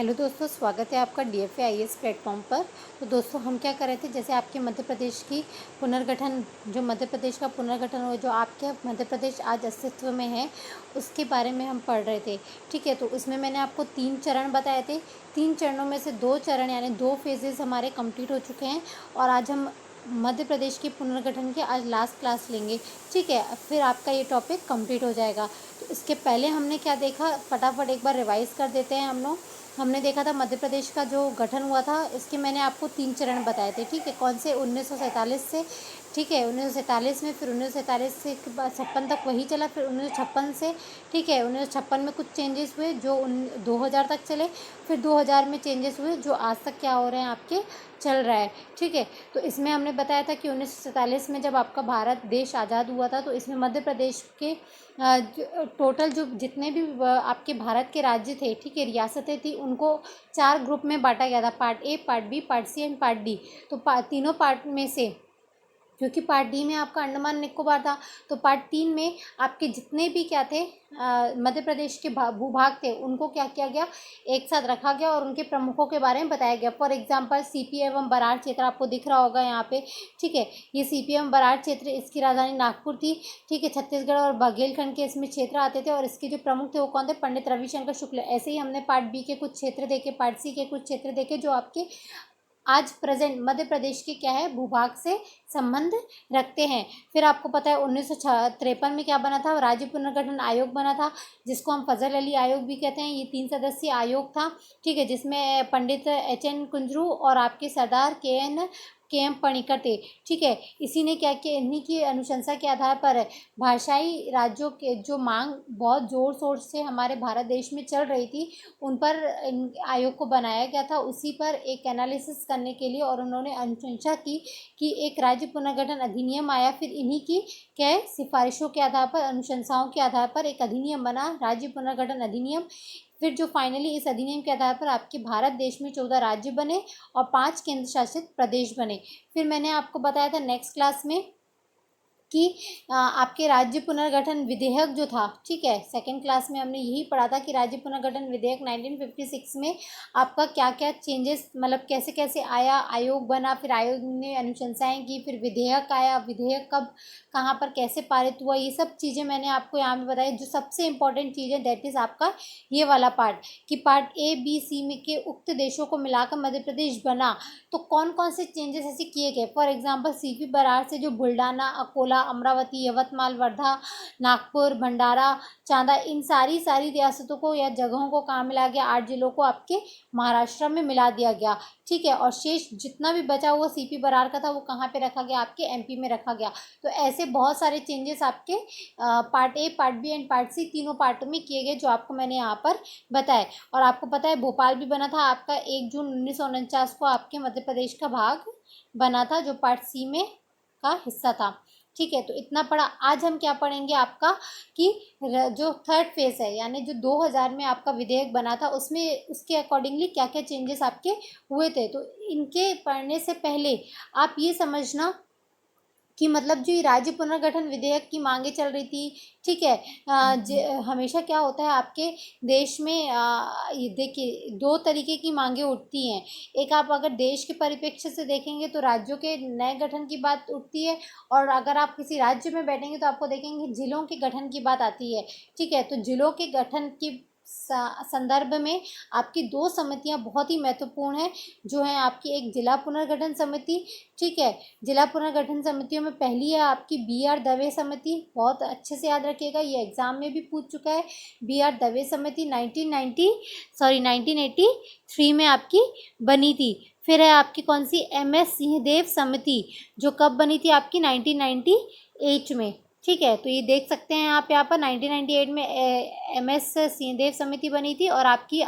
Hello दोस्तों, स्वागत है आपका DFA IAS प्लेटफॉर्म पर। तो दोस्तों, हम क्या कर रहे थे, जैसे आपके मध्य प्रदेश की पुनर्गठन, जो मध्य प्रदेश का पुनर्गठन हुआ, जो आपके मध्य प्रदेश आज अस्तित्व में है, उसके बारे में हम पढ़ रहे थे। ठीक है, तो उसमें मैंने आपको 3 चरण बताए थे। 3 चरणों में से 2 चरण यानी 2 फेजेस हमारे कंप्लीट हो चुके हैं और आज हम मध्य प्रदेश के पुनर्गठन की आज लास्ट क्लास लेंगे। ठीक है, फिर आपका ये टॉपिक कंप्लीट हो जाएगा। तो इसके पहले हमने क्या देखा, फटाफट एक बार रिवाइज कर देते हैं हम लोग। हमने देखा था मध्य प्रदेश का जो गठन हुआ था, इसके मैंने आपको 3 चरण बताए थे। ठीक है, कौन से 1947 से, ठीक है 1947 में, फिर 1947 से के बाद 56 तक वही चला, फिर 1956 से, ठीक है 1956 में कुछ चेंजेस हुए जो 2000 तक चले, फिर 2000 में चेंजेस हुए जो आज तक क्या हो रहे हैं, आपके चल रहा है। ठीक है, तो इसमें हमने बताया था कि 1947 में जब आपका भारत देश आज़ाद हुआ था, तो इसमें मध्य प्रदेश के टोटल जो जितने भी आपके भारत के राज्य थे, ठीक है रियासतें थी, उनको 4 ग्रुप में बांटा गया था, part A, part B, part C and part D. तो तीनों पार्ट में से, क्योंकि पार्ट डी में आपका अंडमान निकोबार था, तो पार्ट 3 में आपके जितने भी क्या थे, मध्य प्रदेश के भूभाग थे, उनको क्या किया गया, एक साथ रखा गया और उनके प्रमुखों के बारे में बताया गया। फॉर एग्जांपल सीपी एवं बराड़ क्षेत्र आपको दिख रहा होगा यहाँ पे। ठीक है, ये सीपी एवं बराड़ क्षेत्र, इसकी राजधानी नागपुर थी। ठीक है, छत्तीसगढ़ और बघेलखंड के इसमें क्षेत्र आते थे और इसके जो प्रमुख थे वो कौन थे, पंडित रविशंकर शुक्ल। ऐसे ही हमने पार्ट बी के कुछ क्षेत्र देखे, पार्ट सी के कुछ क्षेत्र देखे जो आपके आज प्रेजेंट मध्य प्रदेश के क्या है, भूभाग से संबंध रखते हैं। फिर आपको पता है 1953 में क्या बना था, राज्य पुनर्गठन आयोग बना था, जिसको हम फजल अली आयोग भी कहते हैं। ये 3 सदस्यीय आयोग था। ठीक है, जिसमें पंडित HN कुंजरू और आपके सरदार KM पणिकर थे। ठीक है, इसी ने क्या किया, इन्हीं की अनुशंसा के आधार पर भाषाई राज्यों के जो मांग बहुत ज़ोर शोर से हमारे भारत देश में चल रही थी, उन पर इन आयोग को बनाया गया था, उसी पर एक एनालिसिस करने के लिए। और उन्होंने अनुशंसा की कि एक राज्य पुनर्गठन अधिनियम आया। फिर इन्हीं की क्या है, सिफारिशों के आधार पर, अनुशंसाओं के आधार पर एक अधिनियम बना, राज्य पुनर्गठन अधिनियम। फिर जो फाइनली इस अधिनियम के आधार पर आपके भारत देश में 14 राज्य बने और 5 केंद्र शासित प्रदेश बने। फिर मैंने आपको बताया था नेक्स्ट क्लास में कि आपके राज्य पुनर्गठन विधेयक जो था, ठीक है सेकंड क्लास में हमने यही पढ़ा था कि राज्य पुनर्गठन विधेयक 1956 में आपका क्या क्या चेंजेस, मतलब कैसे कैसे आया, आयोग बना, फिर आयोग ने अनुशंसाएं की, फिर विधेयक आया, विधेयक कब कहाँ पर कैसे पारित हुआ, ये सब चीज़ें मैंने आपको यहाँ पे बताई। जो सबसे इम्पोर्टेंट चीज़ है दैट इज़ आपका ये वाला पार्ट, कि पार्ट A, B, C में के उक्त देशों को मिलाकर मध्य प्रदेश बना, तो कौन कौन से चेंजेस ऐसे किए गए। फॉर एग्जांपल CP बराड़ से जो बुल्डाना, अकोला, अमरावती, यवतमाल, वर्धा, नागपुर, भंडारा, चांदा, इन सारी रियासतों को या जगहों को कहाँ मिला गया, 8 जिलों को आपके महाराष्ट्र में मिला दिया गया। ठीक है, और शेष जितना भी बचा हुआ CP बराड़ का था वो कहाँ पे रखा गया, आपके MP में रखा गया। तो ऐसे बहुत सारे चेंजेस आपके part A, part B and part C तीनों पार्ट में किए गए, जो आपको मैंने यहाँ पर बताए। और आपको पता है भोपाल भी बना था आपका 1 जून 1949 को, आपके मध्य प्रदेश का भाग बना था, जो पार्ट C में का हिस्सा था। ठीक है, तो इतना पढ़ा। आज हम क्या पढ़ेंगे आपका, कि जो थर्ड फेज है, यानी जो 2000 में आपका विधेयक बना था, उसमें उसके अकॉर्डिंगली क्या क्या चेंजेस आपके हुए थे। तो इनके पढ़ने से पहले आप ये समझना कि मतलब जो ये राज्य पुनर्गठन विधेयक की मांगे चल रही थी, ठीक है हमेशा क्या होता है आपके देश में, ये देखिए 2 तरीके की मांगे उठती हैं। एक आप अगर देश के परिप्रेक्ष्य से देखेंगे तो राज्यों के नए गठन की बात उठती है, और अगर आप किसी राज्य में बैठेंगे तो आपको देखेंगे जिलों के गठन की बात आती है। ठीक है, तो जिलों के गठन की संदर्भ में आपकी 2 समितियां बहुत ही महत्वपूर्ण हैं, जो है आपकी एक जिला पुनर्गठन समिति। ठीक है, जिला पुनर्गठन समितियों में पहली है आपकी BR दवे समिति, बहुत अच्छे से याद रखिएगा, ये एग्जाम में भी पूछ चुका है। BR दवे समिति 1983 में आपकी बनी थी। फिर है आपकी कौन सी, MS सिंहदेव समिति, जो कब बनी थी, आपकी 1998 में। ठीक है, तो ये देख सकते हैं आप यहाँ पर 1998 में MS सिंहदेव समिति बनी थी, और आपकी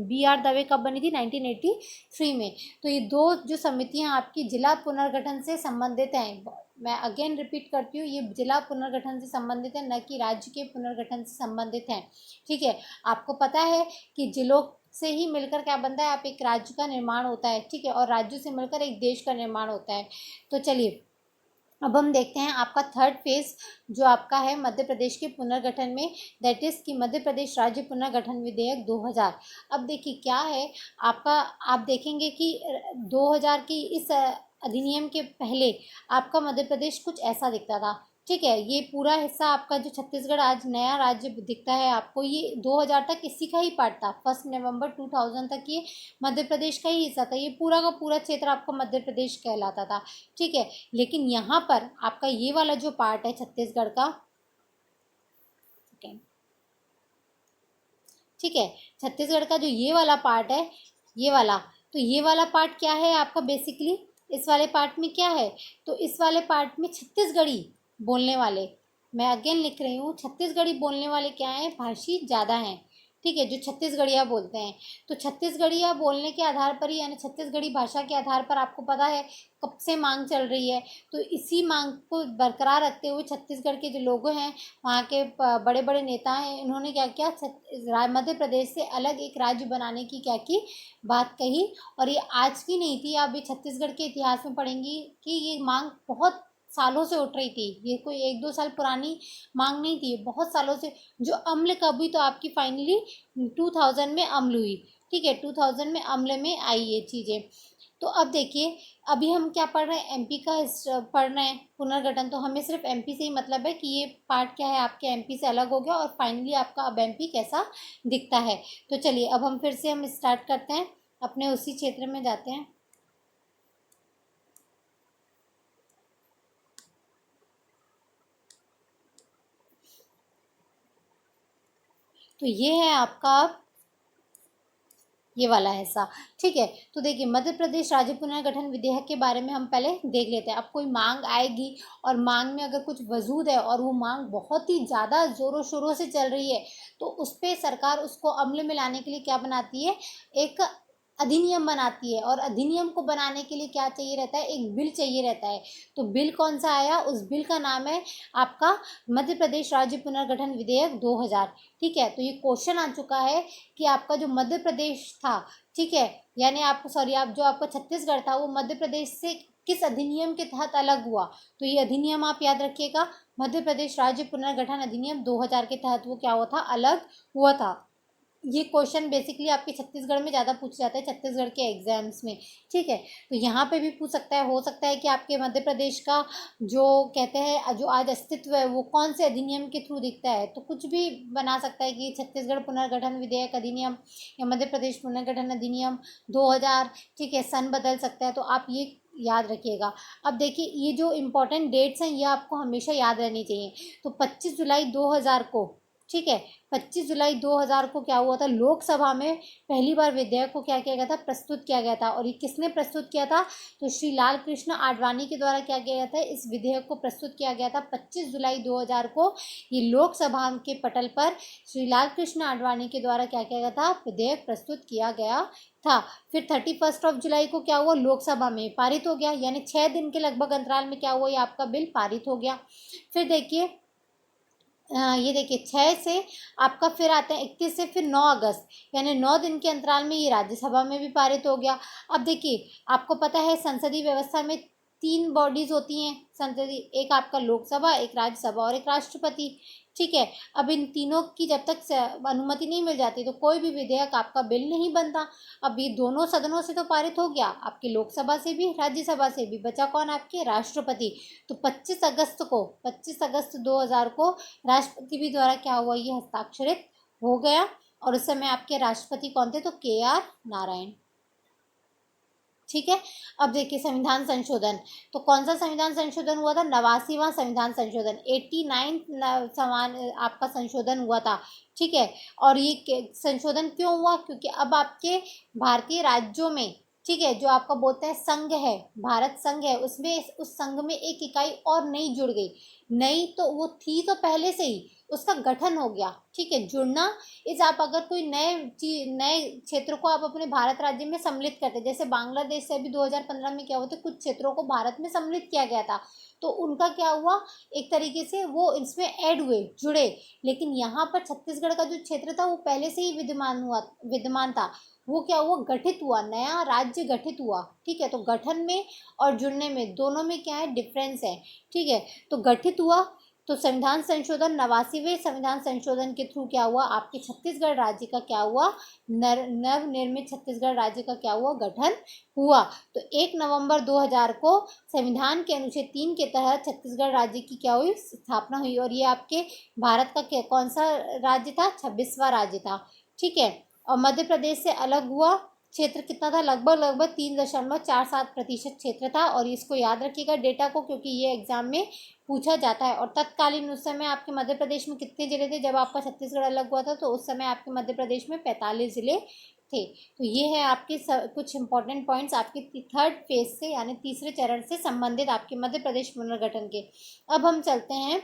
BR दवे कब बनी थी, 1983 में। तो ये 2 जो समितियाँ आपकी जिला पुनर्गठन से संबंधित हैं, मैं अगेन रिपीट करती हूँ, ये जिला पुनर्गठन से संबंधित है, न कि राज्य के पुनर्गठन से संबंधित हैं। ठीक है, आपको पता है कि जिलों से ही मिलकर क्या बनता है, आप एक राज्य का निर्माण होता है। ठीक है, और राज्यों से मिलकर एक देश का निर्माण होता है। तो चलिए अब हम देखते हैं आपका थर्ड फेज जो आपका है मध्य प्रदेश के पुनर्गठन में, दैट इज कि मध्य प्रदेश राज्य पुनर्गठन विधेयक 2000। अब देखिए क्या है आपका, आप देखेंगे कि 2000 की इस अधिनियम के पहले आपका मध्य प्रदेश कुछ ऐसा दिखता था। ठीक है, ये पूरा हिस्सा आपका जो छत्तीसगढ़ आज नया राज्य दिखता है आपको, ये 2000 तक इसी का ही पार्ट था। 1 नवंबर 2000 तक ये मध्य प्रदेश का ही हिस्सा था। ये पूरा का पूरा क्षेत्र आपका मध्य प्रदेश कहलाता था। ठीक है, लेकिन यहाँ पर आपका ये वाला जो पार्ट है छत्तीसगढ़ का, ठीक है, छत्तीसगढ़ का जो ये वाला पार्ट है, ये वाला, तो ये वाला पार्ट क्या है आपका बेसिकली, इस वाले पार्ट में क्या है, तो इस वाले पार्ट में छत्तीसगढ़ी बोलने वाले, मैं अगेन लिख रही हूँ, छत्तीसगढ़ी बोलने वाले क्या हैं, भाषी ज़्यादा हैं। ठीक है, जो छत्तीसगढ़िया बोलते हैं, तो छत्तीसगढ़िया बोलने के आधार पर ही, यानी छत्तीसगढ़ी भाषा के आधार पर आपको पता है कब से मांग चल रही है, तो इसी मांग को बरकरार रखते हुए छत्तीसगढ़ के जो लोग हैं, वहाँ के बड़े बड़े नेता हैं, इन्होंने क्या किया, मध्य प्रदेश से अलग एक राज्य बनाने की क्या की बात कही। और ये आज की नहीं थी, आप ये छत्तीसगढ़ के इतिहास में पढ़ेंगी कि ये मांग बहुत सालों से उठ रही थी। ये कोई 1-2 साल पुरानी मांग नहीं थी, बहुत सालों से, जो अम्ल कब हुई, तो आपकी फाइनली 2000 में अम्ल हुई। ठीक है, 2000 में अम्ल में आई ये चीज़ें। तो अब देखिए, अभी हम क्या पढ़ रहे हैं, एमपी का पढ़ रहे हैं पुनर्गठन, तो हमें सिर्फ एमपी से ही मतलब है कि ये पार्ट क्या है आपके एमपी से अलग हो गया, और फाइनली आपका अब एमपी कैसा दिखता है। तो चलिए अब हम फिर से हम स्टार्ट करते हैं, अपने उसी क्षेत्र में जाते हैं। तो ये है आपका ये वाला हिस्सा। ठीक है, तो देखिए मध्य प्रदेश राज्य पुनर्गठन विधेयक के बारे में हम पहले देख लेते हैं। अब कोई मांग आएगी और मांग में अगर कुछ वजूद है और वो मांग बहुत ही ज़्यादा ज़ोरों शोरों से चल रही है, तो उस पर सरकार उसको अमल में लाने के लिए क्या बनाती है, एक अधिनियम बनाती है। और अधिनियम को बनाने के लिए क्या चाहिए रहता है, एक बिल चाहिए रहता है। तो बिल कौन सा आया, उस बिल का नाम है आपका मध्य प्रदेश राज्य पुनर्गठन विधेयक 2000। ठीक है, तो ये क्वेश्चन आ चुका है कि आपका जो मध्य प्रदेश था, ठीक है, यानी आपको सॉरी आप जो आपका छत्तीसगढ़ था, वो मध्य प्रदेश से किस अधिनियम के तहत अलग हुआ। तो ये अधिनियम आप याद रखिएगा, मध्य प्रदेश राज्य पुनर्गठन अधिनियम 2000 के तहत वो क्या हुआ था, अलग हुआ था। ये क्वेश्चन बेसिकली आपके छत्तीसगढ़ में ज़्यादा पूछा जाता है, छत्तीसगढ़ के एग्जाम्स में। ठीक है, तो यहाँ पे भी पूछ सकता है, हो सकता है कि आपके मध्य प्रदेश का जो कहते हैं जो आज अस्तित्व है वो कौन से अधिनियम के थ्रू दिखता है, तो कुछ भी बना सकता है कि छत्तीसगढ़ पुनर्गठन विधेयक अधिनियम या मध्य प्रदेश पुनर्गठन अधिनियम 2000। ठीक है, सन बदल सकता है, तो आप ये याद रखिएगा। अब देखिए ये जो इम्पोर्टेंट डेट्स हैं ये आपको हमेशा याद रहनी चाहिए। तो 25 जुलाई 2000 को, ठीक है, 25 जुलाई 2000 को क्या हुआ था, लोकसभा में पहली बार विधेयक को क्या किया गया था, प्रस्तुत किया गया था। और ये किसने प्रस्तुत किया था, तो श्री लाल कृष्ण आडवाणी के द्वारा क्या किया गया था, इस विधेयक को प्रस्तुत किया गया था 25 जुलाई 2000 को। ये लोकसभा के पटल पर श्री लाल कृष्ण आडवाणी के द्वारा क्या किया गया था, विधेयक प्रस्तुत किया गया था। फिर 31 जुलाई को क्या हुआ, लोकसभा में पारित हो गया, यानी 6 दिन के लगभग अंतराल में क्या हुआ, ये आपका बिल पारित हो गया। फिर देखिए ये देखिए 6 से आपका फिर आते हैं 31 से फिर 9 अगस्त, यानी 9 दिन के अंतराल में ये राज्यसभा में भी पारित हो गया। अब देखिए आपको पता है संसदीय व्यवस्था में 3 बॉडीज होती हैं संसदीय, एक आपका लोकसभा, एक राज्यसभा और एक राष्ट्रपति। ठीक है, अब इन तीनों की जब तक अनुमति नहीं मिल जाती तो कोई भी विधेयक आपका बिल नहीं बनता। अब ये दोनों सदनों से तो पारित हो गया, आपके लोकसभा से भी राज्यसभा से भी, बचा कौन, आपके राष्ट्रपति। तो 25 अगस्त 2000 को राष्ट्रपति भी द्वारा क्या हुआ, ये हस्ताक्षरित हो गया। और उस समय आपके राष्ट्रपति कौन थे, तो KR नारायण। ठीक है, अब देखिए संविधान संशोधन, तो कौन सा संविधान संशोधन हुआ था, 89वां संविधान संशोधन, 89 समान आपका संशोधन हुआ था। ठीक है, और ये संशोधन क्यों हुआ, क्योंकि अब आपके भारतीय राज्यों में, ठीक है, जो आपका बोलते हैं संघ है, भारत संघ है, उसमें उस संघ में एक इकाई और नई जुड़ गई। नई तो वो थी तो पहले से ही, उसका गठन हो गया। ठीक है, जुड़ना इस आप अगर कोई नए क्षेत्र को आप अपने भारत राज्य में सम्मिलित करते, जैसे बांग्लादेश से अभी 2015 में क्या हुआ था, कुछ क्षेत्रों को भारत में सम्मिलित किया गया था, तो उनका क्या हुआ, एक तरीके से वो इसमें ऐड हुए, जुड़े। लेकिन यहाँ पर छत्तीसगढ़ का जो क्षेत्र था वो पहले से ही विद्यमान था, वो क्या हुआ, गठित हुआ, नया राज्य गठित हुआ। ठीक है, तो गठन में और जुड़ने में दोनों में क्या है, डिफरेंस है। ठीक है, तो गठित हुआ, तो संविधान संशोधन 89वें संविधान संशोधन के थ्रू क्या हुआ, आपके छत्तीसगढ़ राज्य का क्या हुआ, नवनिर्मित छत्तीसगढ़ राज्य का क्या हुआ, गठन हुआ। तो 1 नवंबर 2000 को संविधान के अनुच्छेद 3 के तहत छत्तीसगढ़ राज्य की क्या हुई, स्थापना हुई। और ये आपके भारत का कौन सा राज्य था, 26वां राज्य था। ठीक है, और मध्य प्रदेश से अलग हुआ, क्षेत्र कितना था, लगभग 3.47% क्षेत्र था। और इसको याद रखिएगा डेटा को, क्योंकि ये एग्जाम में पूछा जाता है। और तत्कालीन उस समय आपके मध्य प्रदेश में कितने जिले थे, जब आपका छत्तीसगढ़ अलग हुआ था तो उस समय आपके मध्य प्रदेश में 45 जिले थे। तो ये है आपके कुछ इंपॉर्टेंट पॉइंट्स आपके थर्ड फेज से, यानी तीसरे चरण से संबंधित आपके मध्य प्रदेश पुनर्गठन के। अब हम चलते हैं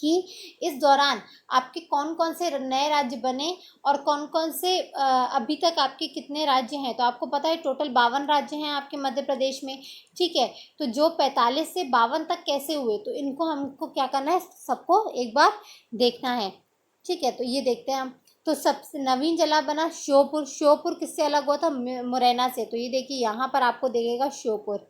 कि इस दौरान आपके कौन कौन से नए राज्य बने और कौन कौन से अभी तक आपके कितने राज्य हैं। तो आपको पता है टोटल 52 राज्य हैं आपके मध्य प्रदेश में। ठीक है, तो जो 45 से 52 तक कैसे हुए, तो इनको हमको क्या करना है, सबको एक बार देखना है। ठीक है, तो ये देखते हैं हम। तो सबसे नवीन जिला बना श्योपुर। श्योपुर किससे अलग हुआ था, मुरैना से। तो ये देखिए यहाँ पर आपको देखेगा श्योपुर।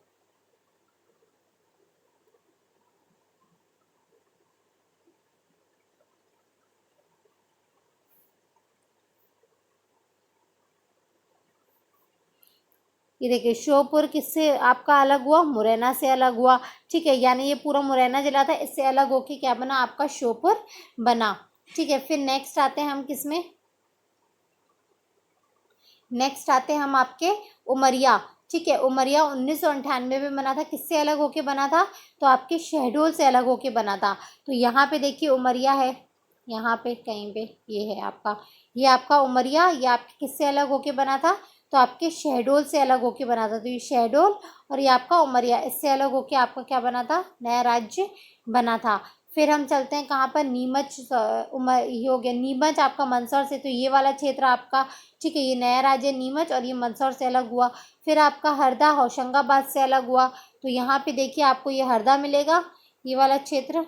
ये देखिए श्योपुर किससे आपका अलग हुआ, मुरैना से अलग हुआ। ठीक है, यानी ये पूरा मुरैना जिला था, इससे अलग होके क्या बना, आपका श्योपुर बना। ठीक है, फिर नेक्स्ट आते हैं हम किसमें, नेक्स्ट आते हैं हम आपके उमरिया। ठीक है, उमरिया 1998 में बना था, किससे अलग होके बना था, तो आपके शहडोल से अलग होके बना था। तो यहाँ पे देखिए उमरिया है, यहाँ पे कहीं पे ये है आपका, ये आपका उमरिया, ये आपके किससे अलग होके बना था, तो आपके शहडोल से अलग होके बना था। तो ये शहडोल और ये आपका उमरिया, इससे अलग होके आपका क्या बना था, नया राज्य बना था। फिर हम चलते हैं कहाँ पर, नीमच, ये हो गया नीमच आपका मंदसौर से। तो ये वाला क्षेत्र आपका, ठीक है, ये नया राज्य नीमच और ये मंदसौर से अलग हुआ। फिर आपका हरदा होशंगाबाद से अलग हुआ। तो यहाँ पे देखिए आपको ये हरदा मिलेगा, ये वाला क्षेत्र।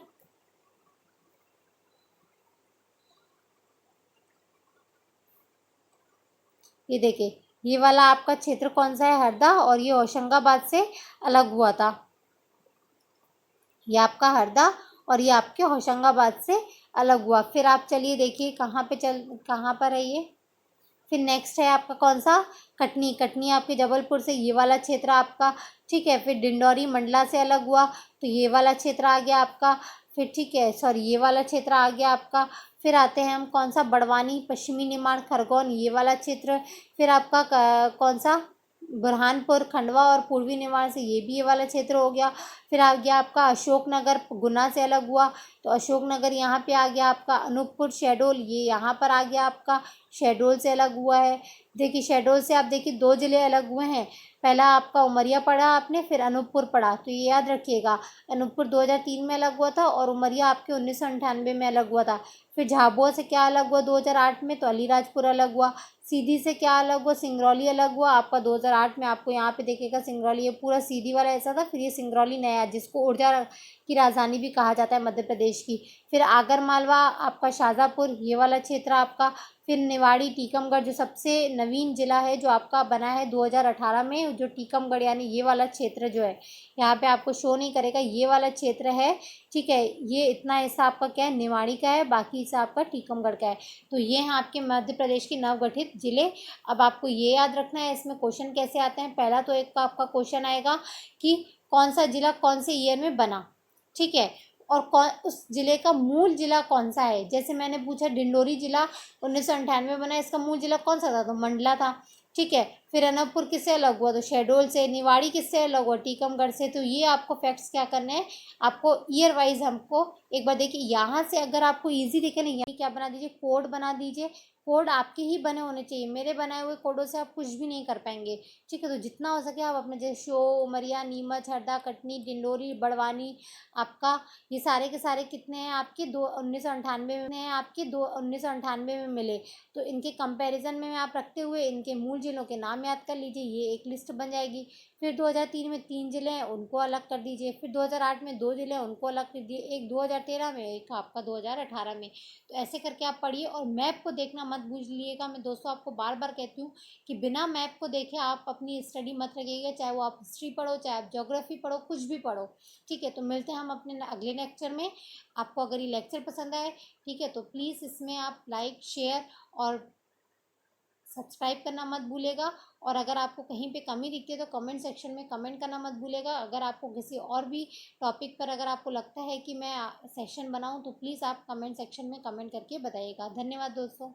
ये देखिए ये वाला आपका क्षेत्र कौन सा है, हरदा, और ये होशंगाबाद से अलग हुआ था। ये आपका हरदा और ये आपके होशंगाबाद से अलग हुआ। फिर आप चलिए देखिए कहाँ पर है ये। फिर नेक्स्ट है आपका कौन सा, कटनी। कटनी आपके जबलपुर से, ये वाला क्षेत्र आपका। ठीक है, फिर डिंडौरी मंडला से अलग हुआ, तो ये वाला क्षेत्र आ गया आपका। फिर ठीक है, सॉरी, ये वाला क्षेत्र आ गया आपका। फिर आते हैं हम कौन सा, बड़वानी, पश्चिमी निमाड़, खरगोन, ये वाला क्षेत्र। फिर आपका कौन सा, बुरहानपुर, खंडवा और पूर्वी निमाड़ से, ये भी ये वाला क्षेत्र हो गया। फिर आ गया आपका अशोकनगर, गुना से अलग हुआ, तो अशोकनगर यहाँ पे आ गया आपका। अनूपपुर शहडोल, ये यहाँ पर आ गया आपका, शहडोल से अलग हुआ है। देखिए शहडोल से आप देखिए 2 जिले अलग हुए हैं, पहला आपका उमरिया पड़ा आपने, फिर अनूपपुर पड़ा। तो ये याद रखिएगा, अनूपपुर 2003 में अलग हुआ था और उमरिया आपके 1998 में अलग हुआ था। फिर झाबुआ से क्या अलग हुआ 2008 में, तो अलीराजपुर अलग हुआ। सीधी से क्या अलग हुआ, सिंगरौली अलग हुआ आपका 2008 में। आपको यहाँ पे देखिएगा सिंगरौली, ये पूरा सीधी वाला ऐसा था, फिर ये सिंगरौली नया, जिसको ऊर्जा की राजधानी भी कहा जाता है मध्य प्रदेश की। फिर आगर मालवा आपका, शाजापुर, ये वाला क्षेत्र आपका। फिर निवाड़ी, टीकमगढ़, जो सबसे नवीन जिला है जो आपका बना है 2018 में, जो टीकमगढ़ यानी ये वाला क्षेत्र जो है, यहाँ पे आपको शो नहीं करेगा, ये वाला क्षेत्र है। ठीक है, ये इतना हिस्सा आपका क्या है, निवाड़ी का है, बाकी हिस्सा आपका टीकमगढ़ का है। तो ये हैं आपके मध्य प्रदेश के नवगठित जिले। अब आपको ये याद रखना है इसमें क्वेश्चन कैसे आते हैं। पहला तो एक आपका क्वेश्चन आएगा कि कौन सा जिला कौन से ईयर में बना। ठीक है, और कौन उस जिले का मूल जिला कौन सा है। जैसे मैंने पूछा डिंडोरी जिला 1998 में बना, इसका मूल जिला कौन सा था, तो मंडला था। ठीक है, फिर अनूपपुर किससे अलग हुआ, तो शहडोल से। निवाड़ी किससे अलग हुआ, टीकमगढ़ से। तो ये आपको फैक्ट्स क्या करने हैं, आपको ईयर वाइज हमको एक बार देखिए, यहाँ से अगर आपको इजी दिखे ना, यहाँ क्या बना दीजिए, कोड बना दीजिए। कोड आपके ही बने होने चाहिए, मेरे बनाए हुए कोडों से आप कुछ भी नहीं कर पाएंगे। ठीक है, तो जितना हो सके आप अपने जैसे शो, उमरिया, नीमच, हरदा, कटनी, डिंडोरी, बड़वानी आपका, ये सारे के सारे कितने हैं आपके, 1998 में हैं आपके, 1998 में मिले। तो इनके कंपैरिजन में आप रखते हुए इनके मूल जिलों के नाम नाम याद कर लीजिए, ये एक लिस्ट बन जाएगी। फिर 2003 में 3 ज़िले हैं, उनको अलग कर दीजिए। फिर 2008 में 2 ज़िले हैं, उनको अलग कर दीजिए। एक 2013 में, एक आपका 2018 में। तो ऐसे करके आप पढ़िए और मैप को देखना मत भूलिएगा। मैं दोस्तों आपको बार बार कहती हूँ कि बिना मैप को देखे आप अपनी स्टडी मत रखिएगा, चाहे वो आप हिस्ट्री पढ़ो, चाहे आप ज्योग्राफी पढ़ो, कुछ भी पढ़ो। ठीक है, तो मिलते हैं हम अपने अगले लेक्चर में। आपको अगर ये लेक्चर पसंद आए, ठीक है, तो प्लीज़ इसमें आप लाइक, शेयर और सब्सक्राइब करना मत भूलेगा। और अगर आपको कहीं पे कमी दिखती है तो कमेंट सेक्शन में कमेंट करना मत भूलेगा। अगर आपको किसी और भी टॉपिक पर अगर आपको लगता है कि मैं सेशन बनाऊं तो प्लीज़ आप कमेंट सेक्शन में कमेंट करके बताइएगा। धन्यवाद दोस्तों।